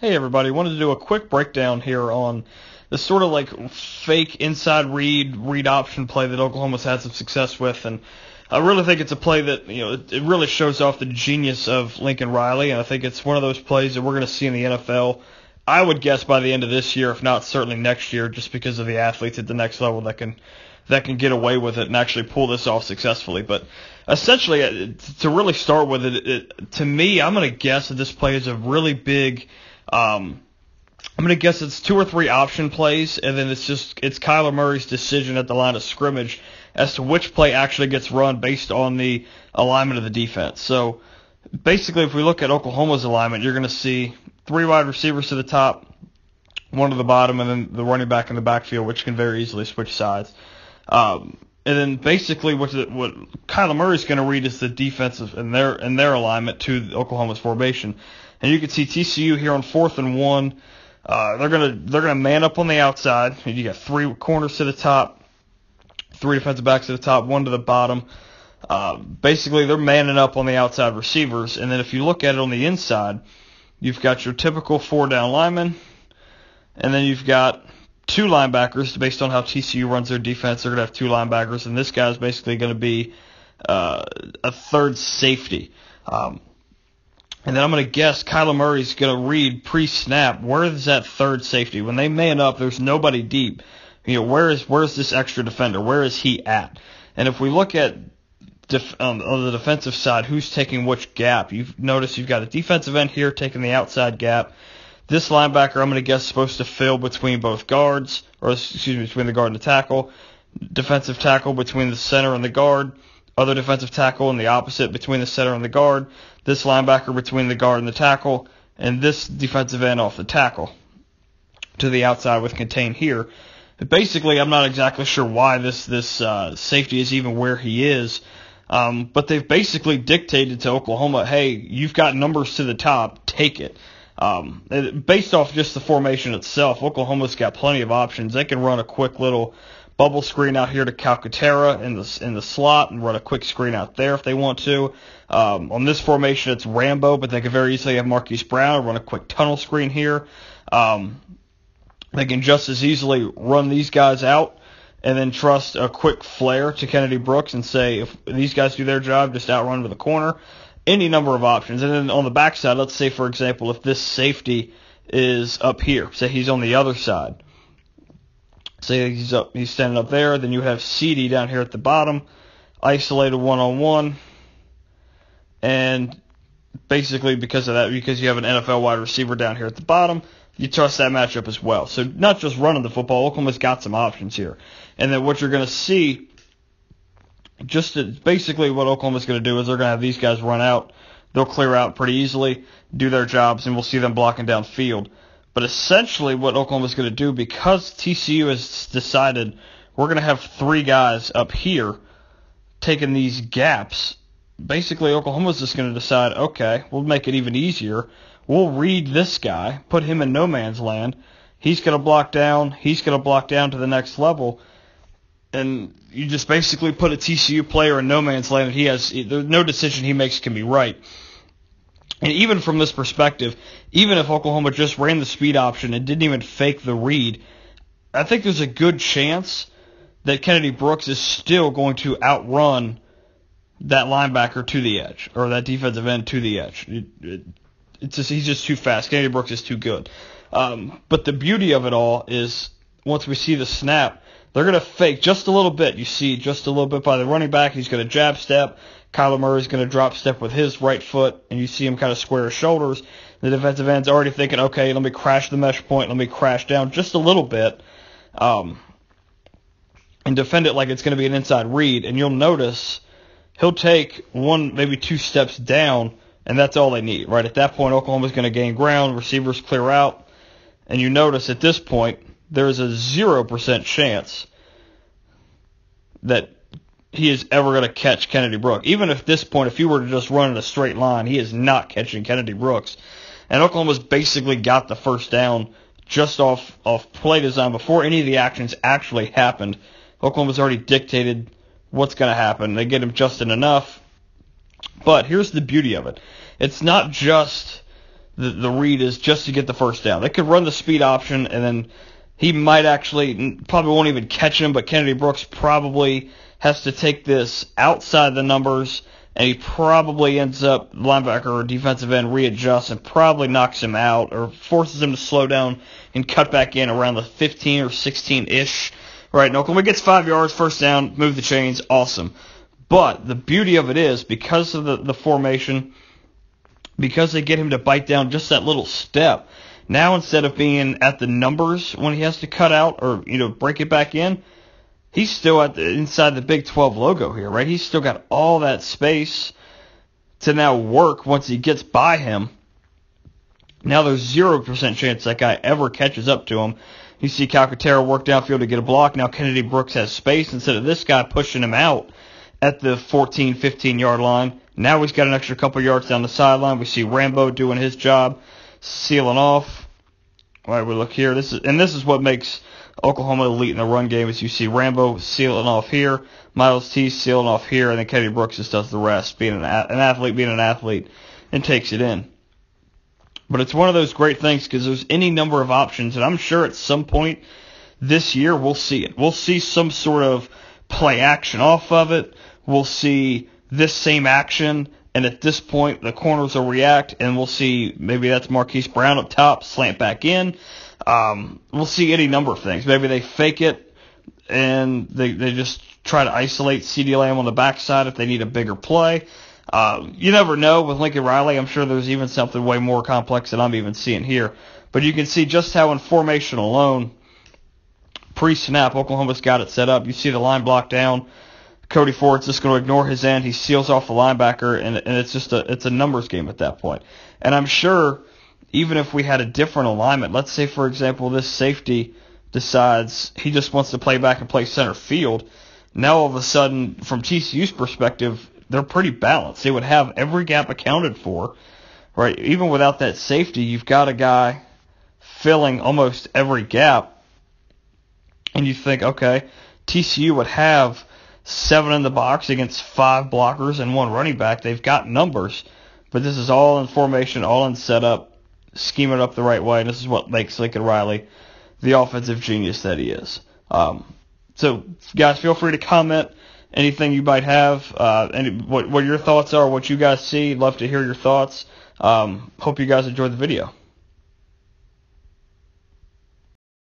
Hey everybody, wanted to do a quick breakdown here on this sort of like fake inside read option play that Oklahoma's had some success with, and I really think it's a play that, it really shows off the genius of Lincoln Riley, and I think it's one of those plays that we're going to see in the NFL. I would guess by the end of this year, if not certainly next year, just because of the athletes at the next level that can get away with it and actually pull this off successfully. But essentially, to really start with to me, I'm going to guess that this play is a really big. I'm going to guess it's 2 or 3 option plays, and then it's Kyler Murray's decision at the line of scrimmage as to which play actually gets run based on the alignment of the defense. So basically, if we look at Oklahoma's alignment, you're going to see 3 wide receivers to the top, 1 to the bottom, and then the running back in the backfield, which can very easily switch sides. And then basically what Kyler Murray's going to read is the defensive and their alignment to Oklahoma's formation. And you can see TCU here on 4th and 1. They're gonna man up on the outside. You got 3 corners to the top, 3 defensive backs to the top, 1 to the bottom. Basically, they're manning up on the outside receivers. And then if you look at it on the inside, you've got your typical 4-down lineman, and then you've got 2 linebackers. Based on how TCU runs their defense, they're gonna have 2 linebackers, and this guy's basically gonna be a third safety. And then I'm going to guess Kyler Murray's going to read pre-snap, where is that third safety? When they man up, there's nobody deep. Where is this extra defender? Where is he at? And if we look at on the defensive side, who's taking which gap? You've noticed you've got a defensive end here taking the outside gap. This linebacker, I'm going to guess, is supposed to fill between both guards, between the guard and the tackle. Defensive tackle between the center and the guard. Other defensive tackle in the opposite between the center and the guard. This linebacker between the guard and the tackle. And this defensive end off the tackle to the outside with contain here. But basically, I'm not exactly sure why this safety is even where he is. But they've basically dictated to Oklahoma, hey, you've got numbers to the top, take it. Based off just the formation itself, Oklahoma's got plenty of options. They can run a quick little bubble screen out here to Calcaterra in the slot and run a quick screen out there if they want to. On this formation, it's Rambo, but they could very easily have Marquise Brown and run a quick tunnel screen here. They can just as easily run these guys out and then trust a quick flare to Kennedy Brooks and say, if these guys do their job, just outrun to the corner. Any number of options. And then on the backside, let's say, for example, if this safety is up here, say he's on the other side. Say he's standing up there, then you have CD down here at the bottom, isolated one-on-one, and basically because of that, because you have an NFL wide receiver down here at the bottom, you trust that matchup as well. So not just running the football, Oklahoma's got some options here. And then what you're going to see, basically what Oklahoma's going to do is they're going to have these guys run out. They'll clear out pretty easily, do their jobs, and we'll see them blocking downfield. But essentially what Oklahoma's going to do, because TCU has decided we're going to have 3 guys up here taking these gaps, basically Oklahoma's just going to decide, okay, we'll make it even easier. We'll read this guy, put him in no man's land. He's going to block down. He's going to block down to the next level. And you just basically put a TCU player in no man's land, and there's no decision he makes can be right. And even from this perspective, even if Oklahoma just ran the speed option and didn't even fake the read, I think there's a good chance that Kennedy Brooks is still going to outrun that linebacker to the edge, or that defensive end to the edge. He's just too fast. Kennedy Brooks is too good. But the beauty of it all is once we see the snap, they're going to fake just a little bit. You see just a little bit by the running back. He's going to jab step. Kyler Murray's going to drop step with his right foot, and you see him kind of square his shoulders. The defensive end's already thinking, okay, let me crash the mesh point, let me crash down just a little bit, and defend it like it's going to be an inside read. And you'll notice he'll take 1, maybe 2 steps down, and that's all they need. Right at that point, Oklahoma's going to gain ground, receivers clear out, and you notice at this point there's a 0% chance that he is ever going to catch Kennedy Brooks. Even at this point, if you were to just run in a straight line, he is not catching Kennedy Brooks. And Oklahoma's basically got the first down just off play design before any of the actions actually happened. Oklahoma's already dictated what's going to happen. They get him just in enough. But here's the beauty of it. It's not just the read is just to get the first down. They could run the speed option, and then he might probably won't even catch him, but Kennedy Brooks probably has to take this outside the numbers, and he probably ends up, linebacker or defensive end readjusts and probably knocks him out or forces him to slow down and cut back in around the 15 or 16-ish. Right, and Oklahoma gets 5 yards, first down, move the chains, awesome. But the beauty of it is, because of the formation, because they get him to bite down just that little step, now instead of being at the numbers when he has to cut out or break it back in, he's still inside the Big 12 logo here, right? He's still got all that space to now work once he gets by him. Now there's 0% chance that guy ever catches up to him. You see Calcaterra work downfield to get a block. Now Kennedy Brooks has space instead of this guy pushing him out at the 14, 15-yard line. Now he's got an extra couple yards down the sideline. We see Rambo doing his job, sealing off. All right, we look here. This is what makes Oklahoma elite in the run game, is you see Rambo sealing off here, Miles T sealing off here, and then Kennedy Brooks just does the rest, being an athlete, and takes it in. But it's one of those great things because there's any number of options, and I'm sure at some point this year we'll see it. We'll see some sort of play action off of it. We'll see this same action, and at this point the corners will react, and we'll see maybe that's Marquise Brown up top, slant back in. We'll see any number of things. Maybe they fake it, and they just try to isolate CeeDee Lamb on the backside if they need a bigger play. You never know with Lincoln Riley. I'm sure there's even something way more complex than I'm even seeing here. But you can see just how in formation alone, pre-snap, Oklahoma's got it set up. You see the line block down. Cody Ford's just going to ignore his end. He seals off the linebacker, and it's just it's a numbers game at that point. And I'm sure even if we had a different alignment, let's say, for example, this safety decides he just wants to play back and play center field, now all of a sudden, from TCU's perspective, they're pretty balanced. They would have every gap accounted for, right? Even without that safety, you've got a guy filling almost every gap, and you think, okay, TCU would have 7 in the box against 5 blockers and 1 running back. They've got numbers, but this is all in formation, all in setup, scheme it up the right way, and this is what makes Lincoln Riley the offensive genius that he is. So, guys, feel free to comment anything you might have, what your thoughts are, what you guys see. Love to hear your thoughts. Hope you guys enjoyed the video.